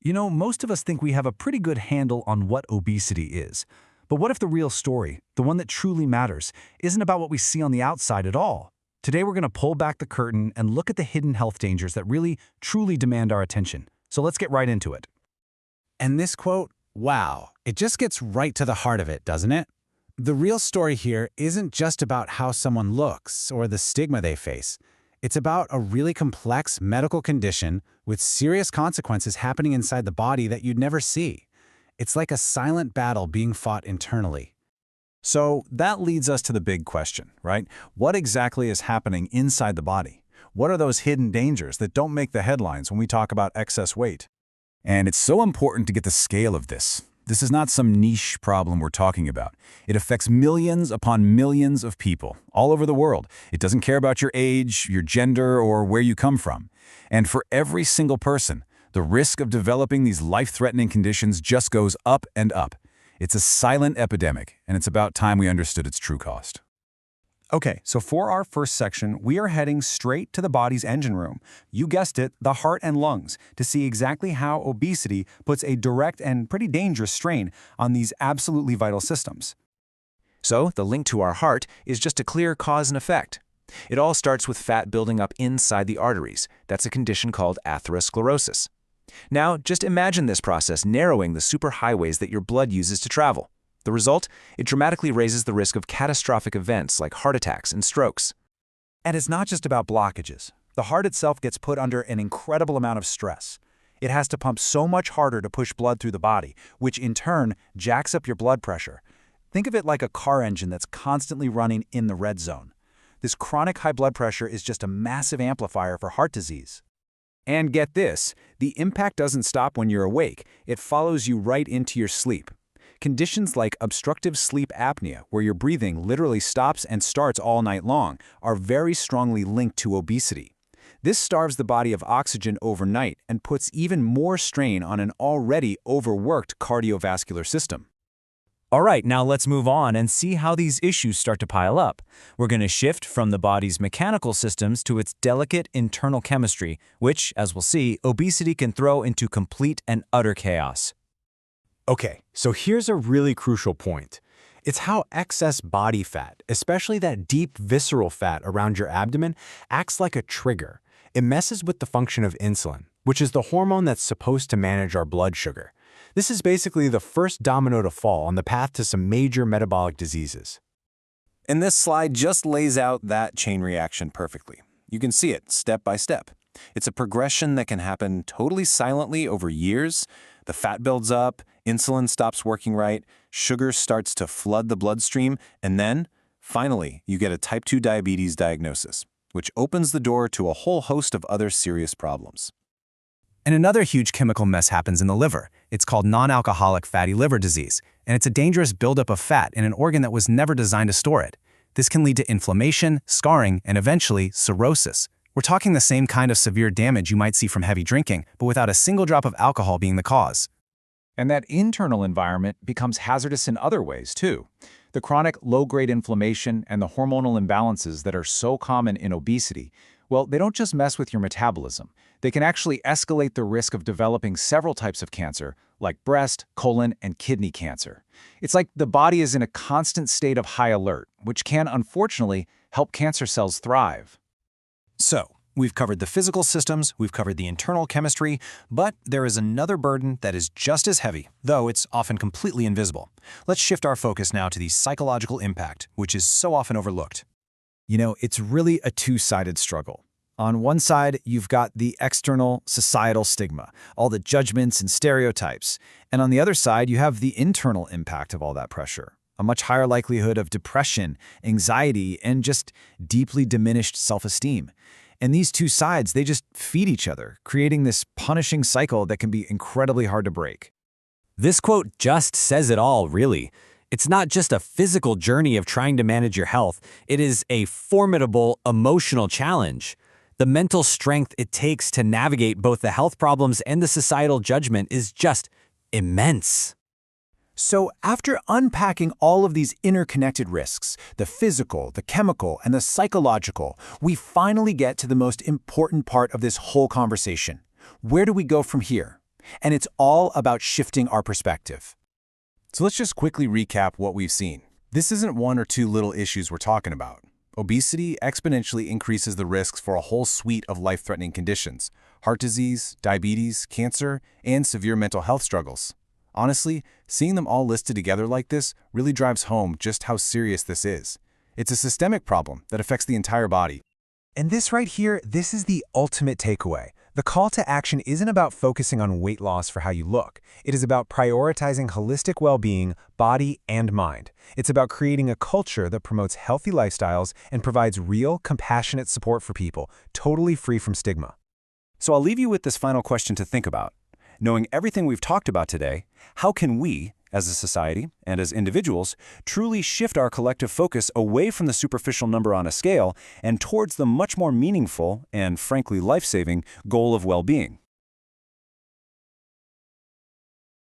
Most of us think we have a pretty good handle on what obesity is. But what if the real story, the one that truly matters, isn't about what we see on the outside at all? Today we're going to pull back the curtain and look at the hidden health dangers that really, truly demand our attention. So let's get right into it. And this quote, wow, it just gets right to the heart of it, doesn't it? The real story here isn't just about how someone looks or the stigma they face. It's about a really complex medical condition with serious consequences happening inside the body that you'd never see. It's like a silent battle being fought internally. So that leads us to the big question, right? What exactly is happening inside the body? What are those hidden dangers that don't make the headlines when we talk about excess weight? And it's so important to get the scale of this. This is not some niche problem we're talking about. It affects millions upon millions of people all over the world. It doesn't care about your age, your gender, or where you come from. And for every single person, the risk of developing these life-threatening conditions just goes up and up. It's a silent epidemic, and it's about time we understood its true cost. Okay, so for our first section, we are heading straight to the body's engine room. You guessed it, the heart and lungs, to see exactly how obesity puts a direct and pretty dangerous strain on these absolutely vital systems. So, the link to our heart is just a clear cause and effect. It all starts with fat building up inside the arteries. That's a condition called atherosclerosis. Now, just imagine this process narrowing the superhighways that your blood uses to travel. The result? It dramatically raises the risk of catastrophic events like heart attacks and strokes. And it's not just about blockages. The heart itself gets put under an incredible amount of stress. It has to pump so much harder to push blood through the body, which in turn jacks up your blood pressure. Think of it like a car engine that's constantly running in the red zone. This chronic high blood pressure is just a massive amplifier for heart disease. And get this, the impact doesn't stop when you're awake. It follows you right into your sleep. Conditions like obstructive sleep apnea, where your breathing literally stops and starts all night long, are very strongly linked to obesity. This starves the body of oxygen overnight and puts even more strain on an already overworked cardiovascular system. All right, now let's move on and see how these issues start to pile up. We're going to shift from the body's mechanical systems to its delicate internal chemistry, which, as we'll see, obesity can throw into complete and utter chaos. Okay, so here's a really crucial point. It's how excess body fat, especially that deep visceral fat around your abdomen, acts like a trigger. It messes with the function of insulin, which is the hormone that's supposed to manage our blood sugar. This is basically the first domino to fall on the path to some major metabolic diseases. And this slide just lays out that chain reaction perfectly. You can see it step by step. It's a progression that can happen totally silently over years. The fat builds up, insulin stops working right, sugar starts to flood the bloodstream, and then, finally, you get a type 2 diabetes diagnosis, which opens the door to a whole host of other serious problems. And another huge chemical mess happens in the liver. It's called non-alcoholic fatty liver disease, and it's a dangerous buildup of fat in an organ that was never designed to store it. This can lead to inflammation, scarring, and eventually cirrhosis. We're talking the same kind of severe damage you might see from heavy drinking, but without a single drop of alcohol being the cause. And that internal environment becomes hazardous in other ways, too. The chronic low-grade inflammation and the hormonal imbalances that are so common in obesity, well, they don't just mess with your metabolism. They can actually escalate the risk of developing several types of cancer, like breast, colon, and kidney cancer. It's like the body is in a constant state of high alert, which can, unfortunately, help cancer cells thrive. So, we've covered the physical systems, we've covered the internal chemistry, but there is another burden that is just as heavy, though it's often completely invisible. Let's shift our focus now to the psychological impact, which is so often overlooked. It's really a two-sided struggle. On one side, you've got the external societal stigma, all the judgments and stereotypes. And on the other side, you have the internal impact of all that pressure, a much higher likelihood of depression, anxiety, and just deeply diminished self-esteem. And these two sides, they just feed each other, creating this punishing cycle that can be incredibly hard to break. This quote just says it all, really. It's not just a physical journey of trying to manage your health, it is a formidable emotional challenge. The mental strength it takes to navigate both the health problems and the societal judgment is just immense. So after unpacking all of these interconnected risks, the physical, the chemical, and the psychological, we finally get to the most important part of this whole conversation. Where do we go from here? And it's all about shifting our perspective. So let's just quickly recap what we've seen. This isn't one or two little issues we're talking about. Obesity exponentially increases the risks for a whole suite of life-threatening conditions: heart disease, diabetes, cancer, and severe mental health struggles. Honestly, seeing them all listed together like this really drives home just how serious this is. It's a systemic problem that affects the entire body. And this right here, this is the ultimate takeaway. The call to action isn't about focusing on weight loss for how you look. It is about prioritizing holistic well-being, body and mind. It's about creating a culture that promotes healthy lifestyles and provides real, compassionate support for people, totally free from stigma. So I'll leave you with this final question to think about. Knowing everything we've talked about today, how can we, as a society and as individuals, truly shift our collective focus away from the superficial number on a scale and towards the much more meaningful and, frankly, life-saving goal of well-being?